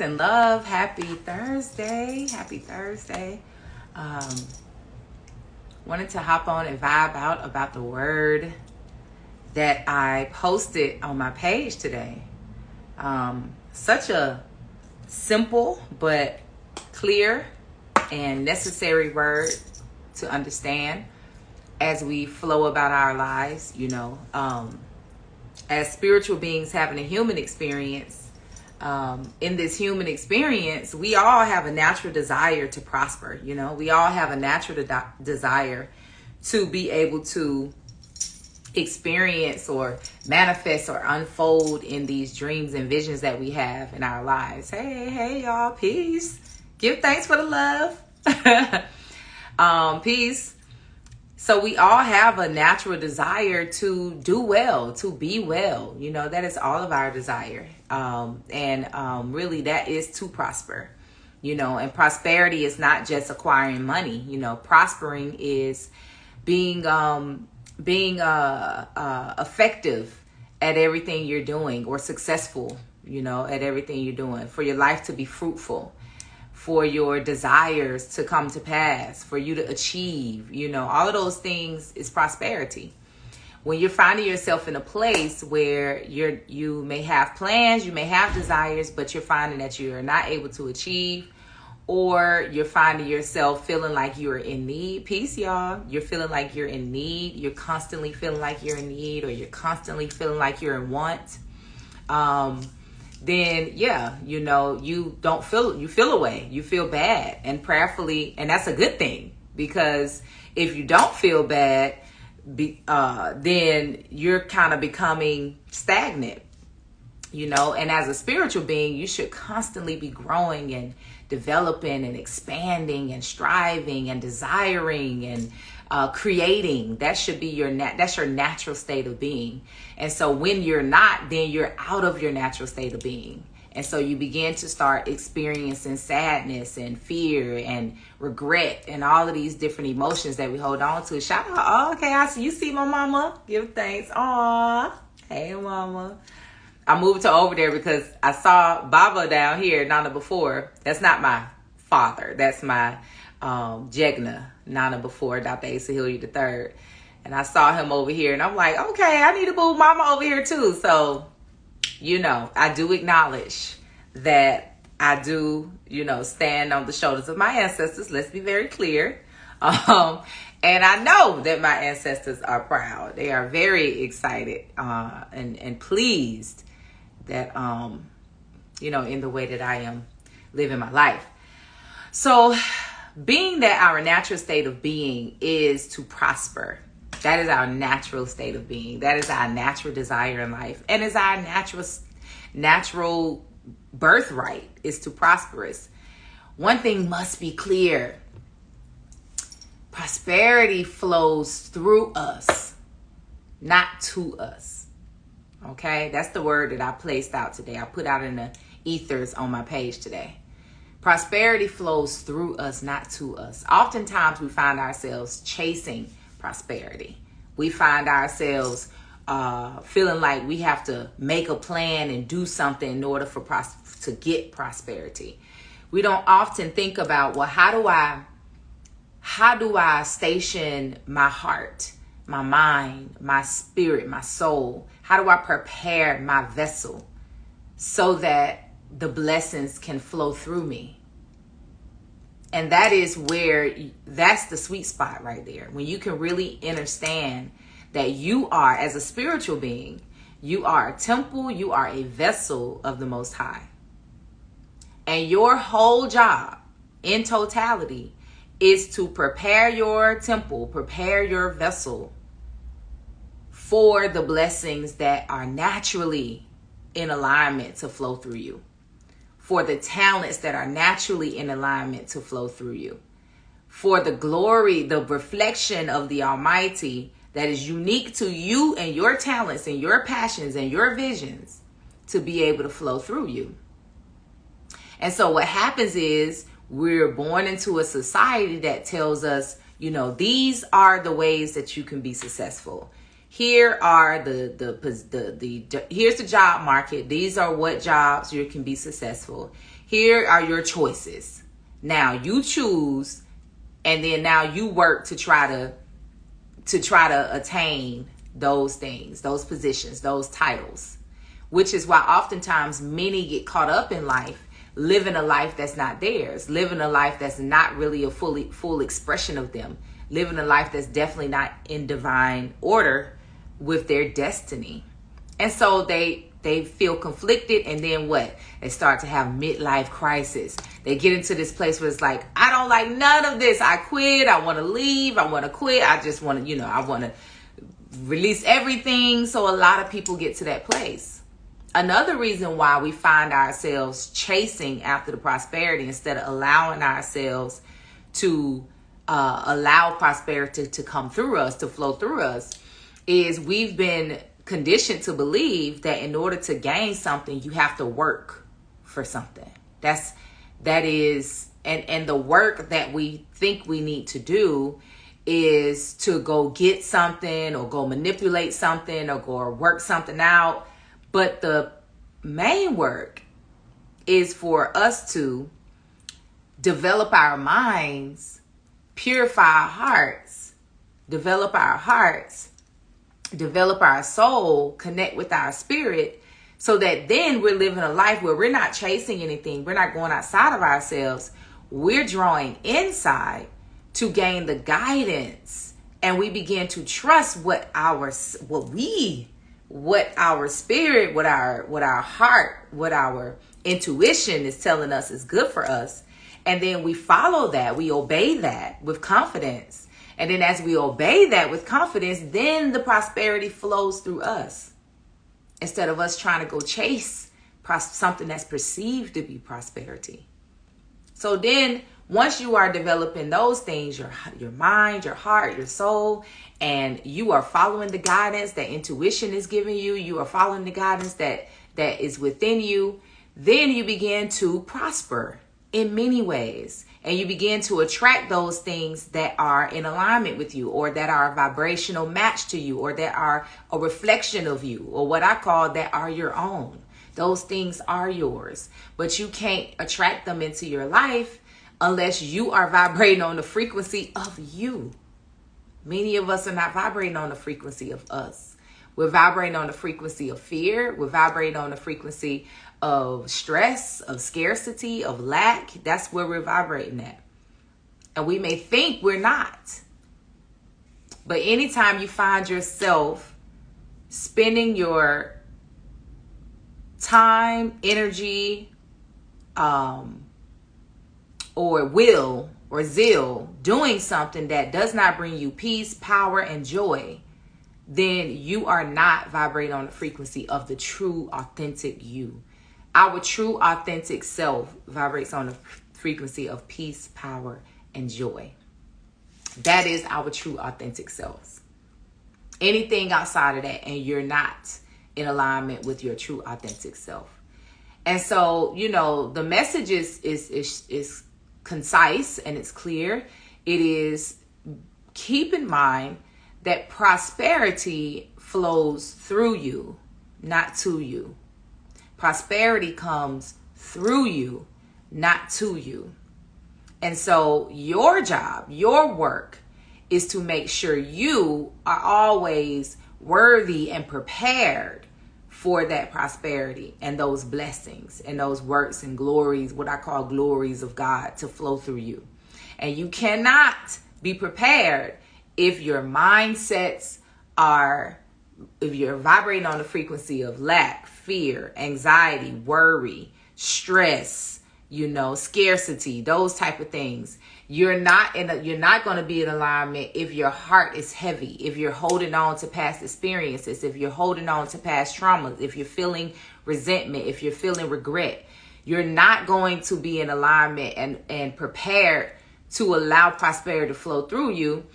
And love. Happy Thursday. Happy Thursday. Um, Wanted to hop on and vibe out about the word that I posted on my page today. Such a simple but clear and necessary word to understand as we flow about our lives, as spiritual beings having a human experience. In this human experience, we all have a natural desire to prosper. We all have a natural desire to be able to experience or manifest or unfold in these dreams and visions that we have in our lives. Hey, y'all, peace. Give thanks for the love. Peace. So we all have a natural desire to do well, to be well. That is all of our desire. Really that is to prosper, and prosperity is not just acquiring money. Prospering is being effective at everything you're doing, or successful, at everything you're doing, for your life to be fruitful, for your desires to come to pass, for you to achieve, all of those things is prosperity. When you're finding yourself in a place where you may have plans, you may have desires, but you're finding that you're not able to achieve, or you're finding yourself feeling like you're in need. Peace, y'all. You're feeling like you're in need. You're constantly feeling like you're in need, or you're constantly feeling like you're in want. Then you don't feel, you feel away, you feel bad, and prayerfully, and that's a good thing, because if you don't feel bad, then you're kind of becoming stagnant, and as a spiritual being, you should constantly be growing and developing and expanding and striving and desiring and creating. That should be that's your natural state of being. And so when you're not, then you're out of your natural state of being. And so you begin to start experiencing sadness and fear and regret and all of these different emotions that we hold on to. Shout out. Oh, okay, I see you. See my mama. Give thanks. Aw. Hey, mama. I moved to over there because I saw Baba down here, Nana, before. That's not my father. That's my Jegna, Nana, before Dr. Asa Hilliard III. And I saw him over here, and I'm like, okay, I need to move mama over here too. So, I do acknowledge that I do, stand on the shoulders of my ancestors. Let's be very clear. And I know that my ancestors are proud. They are very excited and pleased that, in the way that I am living my life. So, being that our natural state of being is to prosper, that is our natural state of being. That is our natural desire in life, and is our natural birthright is to prosperous. One thing must be clear: prosperity flows through us, not to us. Okay, that's the word that I placed out today. I put out in the ethers on my page today. Prosperity flows through us, not to us. Oftentimes we find ourselves chasing prosperity. We find ourselves feeling like we have to make a plan and do something in order to get prosperity. We don't often think about, well, how do I station my heart, my mind, my spirit, my soul? How do I prepare my vessel so that the blessings can flow through me? And that's the sweet spot right there. When you can really understand that you are, as a spiritual being, you are a temple, you are a vessel of the Most High. And your whole job in totality is to prepare your temple, prepare your vessel for the blessings that are naturally in alignment to flow through you, for the talents that are naturally in alignment to flow through you, for the glory, the reflection of the Almighty that is unique to you and your talents and your passions and your visions to be able to flow through you. And so what happens is we're born into a society that tells us, these are the ways that you can be successful. Here are here's the job market. These are what jobs you can be successful. Here are your choices. Now you choose, and then now you work to try to attain those things, those positions, those titles. Which is why oftentimes many get caught up in life, living a life that's not theirs, living a life that's not really a full expression of them, living a life that's definitely not in divine order with their destiny. And so they feel conflicted, and then what? They start to have midlife crisis. They get into this place where it's like, I don't like none of this. I quit. I want to leave. I want to quit. I just want to, I want to release everything. So a lot of people get to that place. Another reason why we find ourselves chasing after the prosperity instead of allowing ourselves to allow prosperity to come through us, to flow through us, is we've been conditioned to believe that in order to gain something, you have to work for something. That is, and the work that we think we need to do is to go get something or go manipulate something or go work something out. But the main work is for us to develop our minds, purify our hearts, develop our soul, connect with our spirit, so that then we're living a life where we're not chasing anything. We're not going outside of ourselves. We're drawing inside to gain the guidance, and we begin to trust what our spirit, what our heart, what our intuition is telling us is good for us. And then we follow that, we obey that with confidence. And then as we obey that with confidence, then the prosperity flows through us. Instead of us trying to go chase something that's perceived to be prosperity. So then once you are developing those things, your mind, your heart, your soul, and you are following the guidance that intuition is giving you, you are following the guidance that is within you, then you begin to prosper in many ways. And you begin to attract those things that are in alignment with you, or that are a vibrational match to you, or that are a reflection of you, or what I call that are your own. Those things are yours, but you can't attract them into your life unless you are vibrating on the frequency of you. Many of us are not vibrating on the frequency of us. We're vibrating on the frequency of fear. We're vibrating on the frequency of stress, of scarcity, of lack. That's where we're vibrating at. And we may think we're not. But anytime you find yourself spending your time, energy, or will or zeal doing something that does not bring you peace, power, and joy, then you are not vibrating on the frequency of the true, authentic you. Our true, authentic self vibrates on the frequency of peace, power, and joy. That is our true, authentic selves. Anything outside of that, and you're not in alignment with your true, authentic self. And so, the message is concise and it's clear. It is, keep in mind that prosperity flows through you, not to you. Prosperity comes through you, not to you. And so your job, your work, is to make sure you are always worthy and prepared for that prosperity and those blessings and those works and glories, what I call glories of God, to flow through you. And you cannot be prepared if your mindsets if you're vibrating on the frequency of lack, fear, anxiety, worry, stress, scarcity, those type of things. You're not going to be in alignment if your heart is heavy, if you're holding on to past experiences, if you're holding on to past traumas, if you're feeling resentment, if you're feeling regret. You're not going to be in alignment and prepared to allow prosperity to flow through you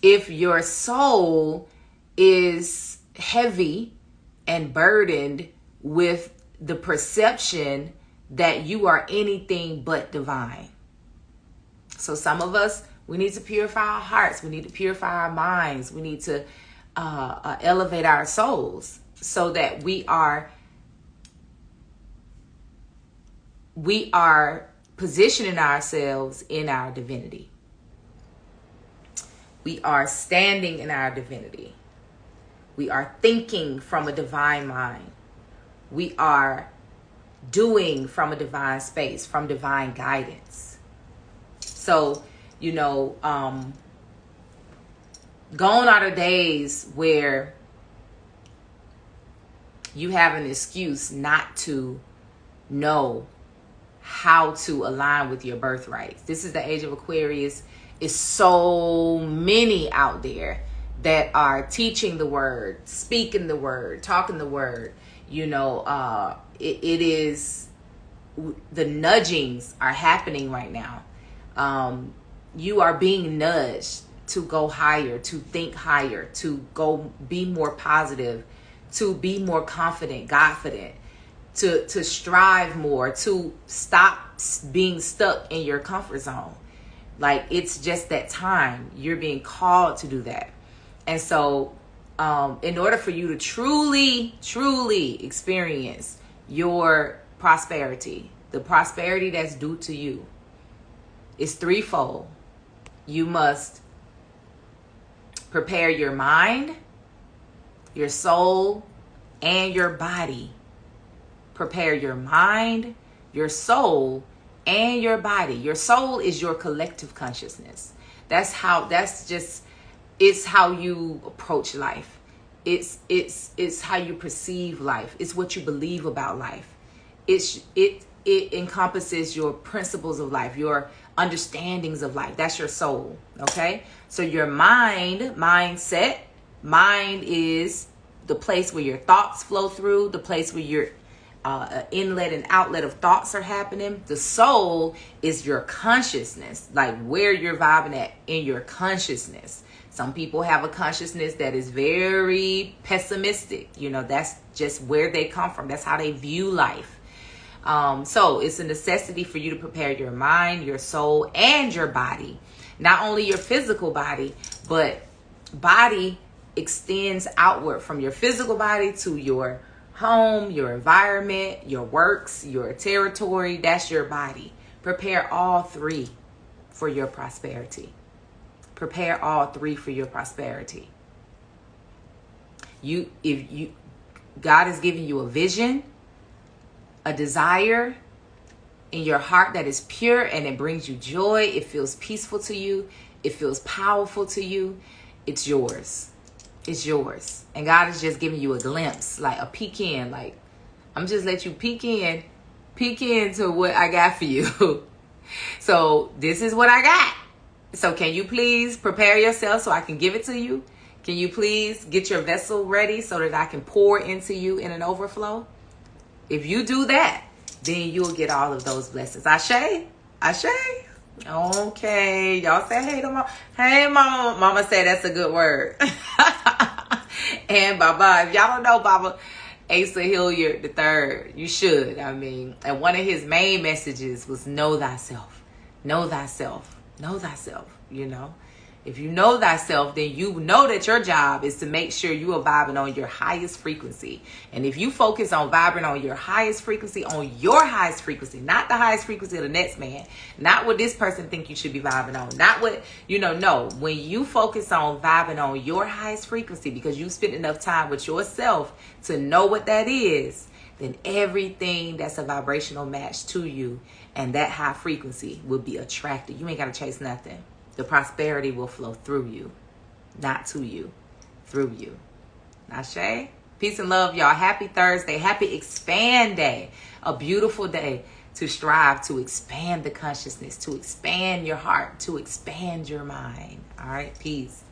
if your soul is heavy and burdened with the perception that you are anything but divine. So some of us, we need to purify our hearts. We need to purify our minds. We need to elevate our souls so that we are we are positioning ourselves in our divinity. We are standing in our divinity. We are thinking from a divine mind. We are doing from a divine space, from divine guidance. So, gone are the days where you have an excuse not to know how to align with your birthright. This is the age of Aquarius. It's so many out there that are teaching the word, speaking the word, talking the word. It is, the nudgings are happening right now. You are being nudged to go higher, to think higher, to go be more positive, to be more confident, Godfident, to strive more, to stop being stuck in your comfort zone. Like, it's just that time. You're being called to do that. And so in order for you to truly, truly experience your prosperity, the prosperity that's due to you, is threefold. You must prepare your mind, your soul, and your body. Prepare your mind, your soul, and your body. Your soul is your collective consciousness. It's how you approach life. It's how you perceive life. It's what you believe about life. It encompasses your principles of life, your understandings of life. That's your soul. Okay? So your mindset is the place where your thoughts flow through, the place where your inlet and outlet of thoughts are happening. The soul is your consciousness, like where you're vibing at in your consciousness. Some people have a consciousness that is very pessimistic. That's just where they come from. That's how they view life. So it's a necessity for you to prepare your mind, your soul, and your body. Not only your physical body, but body extends outward from your physical body to your home, your environment, your works, your territory. That's your body. Prepare all three for your prosperity. Prepare all three for your prosperity. God is giving you a vision, a desire in your heart that is pure, and it brings you joy. It feels peaceful to you. It feels powerful to you. It's yours. It's yours. And God is just giving you a glimpse, like a peek in. Like, I'm just let you peek into what I got for you. So this is what I got. So can you please prepare yourself so I can give it to you? Can you please get your vessel ready so that I can pour into you in an overflow? If you do that, then you'll get all of those blessings. Ashe? Ashe? Okay. Y'all say hey to mama. Hey, mama. Mama said that's a good word. And Baba, if y'all don't know Baba Asa Hilliard III, you should. And one of his main messages was know thyself. Know thyself. Know thyself. If you know thyself, then you know that your job is to make sure you are vibing on your highest frequency. And if you focus on vibing on your highest frequency, not the highest frequency of the next man, not what this person think you should be vibing on, not what, no. When you focus on vibing on your highest frequency because you spent enough time with yourself to know what that is, then everything that's a vibrational match to you and that high frequency will be attracted. You ain't got to chase nothing. The prosperity will flow through you, not to you, through you. Ashe? Peace and love, y'all. Happy Thursday. Happy Expand Day. A beautiful day to strive to expand the consciousness, to expand your heart, to expand your mind. All right? Peace.